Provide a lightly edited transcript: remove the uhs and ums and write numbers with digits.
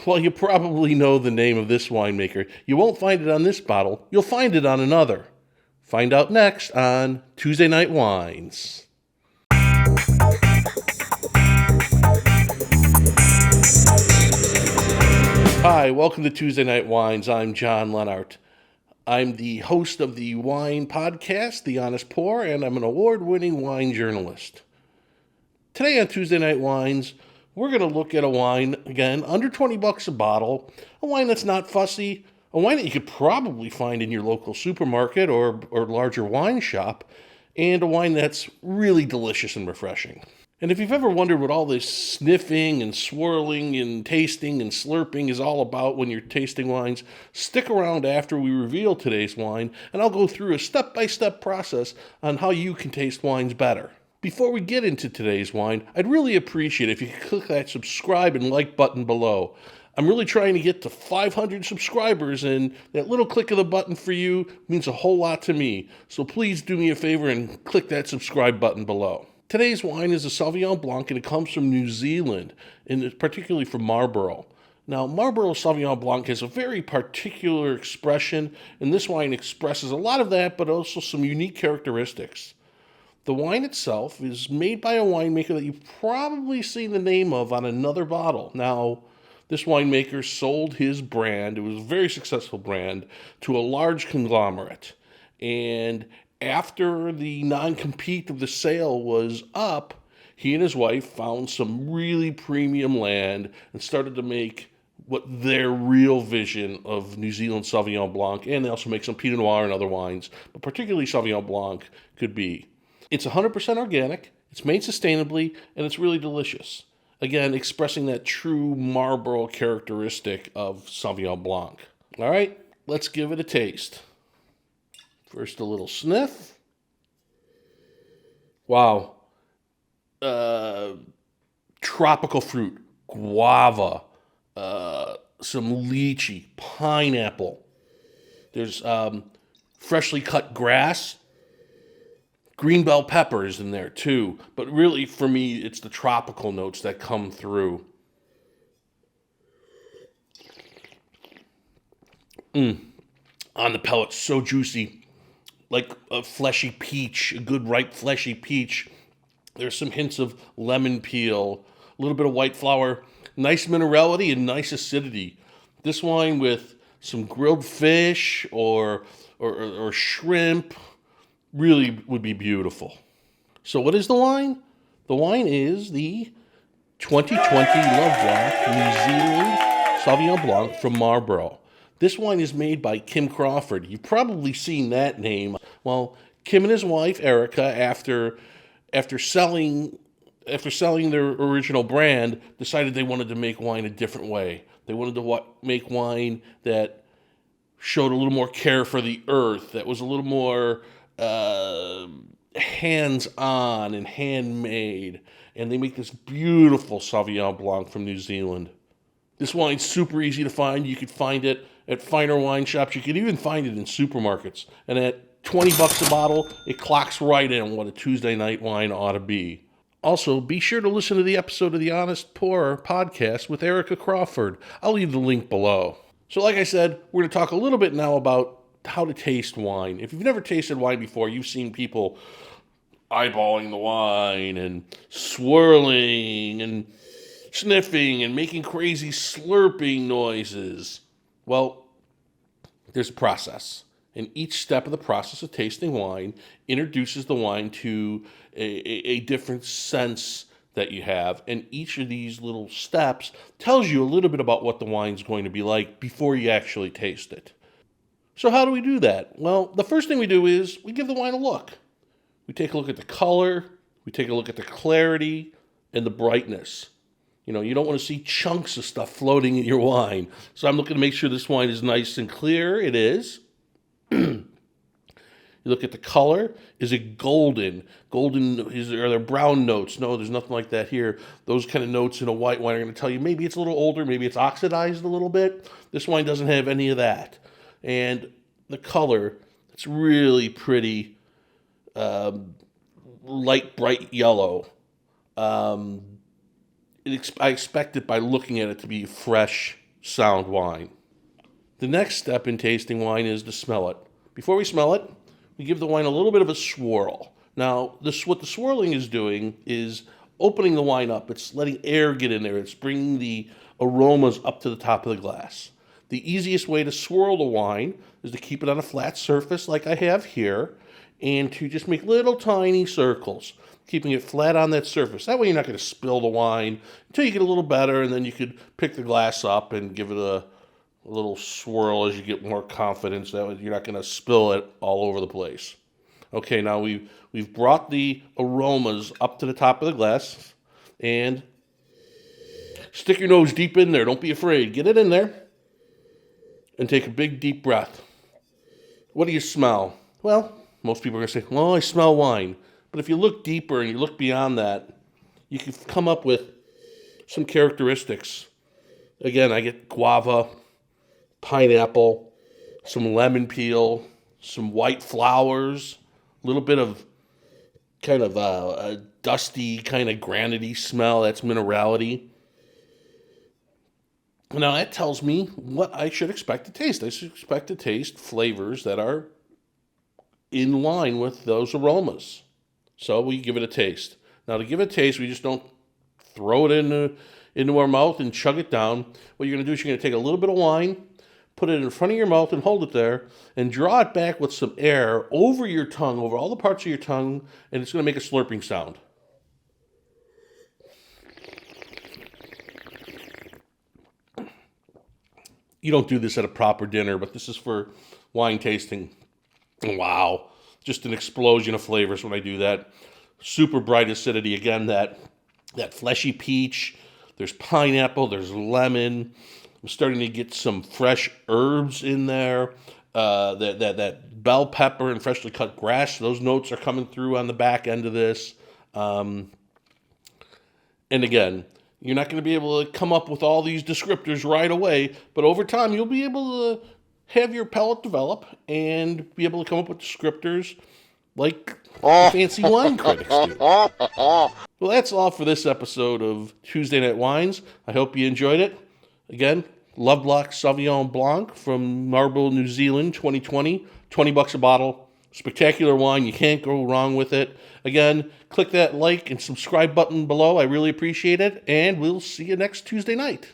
Well, you probably know the name of this winemaker. You won't find it on this bottle, you'll find it on another. Find out next on Tuesday Night Wines. Hi, welcome to Tuesday Night Wines. I'm John Lennart. I'm the host of the wine podcast, The Honest Pour, and I'm an award-winning wine journalist. Today on Tuesday Night Wines, we're going to look at a wine, again, under 20 bucks a bottle, a wine that's not fussy, a wine that you could probably find in your local supermarket or larger wine shop, and a wine that's really delicious and refreshing. And if you've ever wondered what all this sniffing and swirling and tasting and slurping is all about when you're tasting wines, stick around after we reveal today's wine, and I'll go through a step-by-step process on how you can taste wines better. Before we get into today's wine, I'd really appreciate it if you could click that subscribe and like button below. I'm really trying to get to 500 subscribers, and that little click of the button for you means a whole lot to me. So please do me a favor and click that subscribe button below. Today's wine is a Sauvignon Blanc, and it comes from New Zealand, and particularly from Marlborough. Now, Marlborough Sauvignon Blanc has a very particular expression, and this wine expresses a lot of that, but also some unique characteristics. The wine itself is made by a winemaker that you've probably seen the name of on another bottle. Now, this winemaker sold his brand, it was a very successful brand, to a large conglomerate. And after the non-compete of the sale was up, he and his wife found some really premium land and started to make what their real vision of New Zealand Sauvignon Blanc, and they also make some Pinot Noir and other wines, but particularly Sauvignon Blanc, could be. It's 100% organic, it's made sustainably, and it's really delicious. Again, expressing that true Marlborough characteristic of Sauvignon Blanc. All right, let's give it a taste. First, a little sniff. Wow. Tropical fruit, guava, some lychee, pineapple. There's freshly cut grass. Green bell peppers in there too, but really for me it's the tropical notes that come through. On the palate, so juicy, like a fleshy peach, a good ripe fleshy peach. There's some hints of lemon peel, a little bit of white flour, nice minerality and nice acidity. This wine with some grilled fish or shrimp really would be beautiful. So what is the wine? The wine is the 2020 Love Blanc New Zealand Sauvignon Blanc from Marlborough. This wine is made by Kim Crawford. You've probably seen that name. Well, Kim and his wife Erica, after selling their original brand, decided they wanted to make wine a different way. They wanted to make wine that showed a little more care for the earth, that was a little more hands-on and handmade, and they make this beautiful Sauvignon Blanc from New Zealand. This wine's super easy to find. You could find it at finer wine shops. You could even find it in supermarkets. And at 20 bucks a bottle, it clocks right in what a Tuesday night wine ought to be. Also, be sure to listen to the episode of the Honest Pourer podcast with Erica Crawford. I'll leave the link below. So like I said, we're going to talk a little bit now about how to taste wine. If you've never tasted wine before, you've seen people eyeballing the wine and swirling and sniffing and making crazy slurping noises. Well, there's a process. And each step of the process of tasting wine introduces the wine to a different sense that you have. And each of these little steps tells you a little bit about what the wine's going to be like before you actually taste it. So how do we do that? Well, the first thing we do is we give the wine a look. We take a look at the color, we take a look at the clarity and the brightness. You know, you don't want to see chunks of stuff floating in your wine. So I'm looking to make sure this wine is nice and clear. It is. You look at the color. Is it golden? Are there brown notes? No, there's nothing like that here. Those kind of notes in a white wine are going to tell you maybe it's a little older, maybe it's oxidized a little bit. This wine doesn't have any of that. And the color, it's really pretty, light, bright yellow. I expect it by looking at it to be fresh sound wine. The next step in tasting wine is to smell it. Before we smell it, we give the wine a little bit of a swirl. Now, what the swirling is doing is opening the wine up. It's letting air get in there. It's bringing the aromas up to the top of the glass. The easiest way to swirl the wine is to keep it on a flat surface like I have here, and to just make little tiny circles, keeping it flat on that surface. That way you're not going to spill the wine until you get a little better, and then you could pick the glass up and give it a little swirl as you get more confidence. That way you're not going to spill it all over the place. Okay, now we've brought the aromas up to the top of the glass, and stick your nose deep in there. Don't be afraid. Get it in there, and take a big deep breath. What do you smell? Well, most people are going to say, well, I smell wine. But if you look deeper and you look beyond that, you can come up with some characteristics. Again, I get guava, pineapple, some lemon peel, some white flowers, a little bit of kind of a dusty, kind of granity smell. That's minerality. Now that tells me what I should expect to taste. I should expect to taste flavors that are in line with those aromas. So we give it a taste. Now to give it a taste, we just don't throw it into our mouth and chug it down. What you're going to do is you're going to take a little bit of wine, put it in front of your mouth and hold it there, and draw it back with some air over your tongue, over all the parts of your tongue, and it's going to make a slurping sound. You don't do this at a proper dinner, but this is for wine tasting. Wow. Just an explosion of flavors when I do that. Super bright acidity. Again, that fleshy peach. There's pineapple. There's lemon. I'm starting to get some fresh herbs in there. That bell pepper and freshly cut grass. Those notes are coming through on the back end of this. And again, you're not going to be able to come up with all these descriptors right away, but over time you'll be able to have your palate develop and be able to come up with descriptors like the fancy wine critics do. Well, that's all for this episode of Tuesday Night Wines. I hope you enjoyed it. Again, Lovelock Sauvignon Blanc from Marlborough, New Zealand, 2020, $20 a bottle. Spectacular wine. You can't go wrong with it. Again, click that like and subscribe button below. I really appreciate it. And we'll see you next Tuesday night.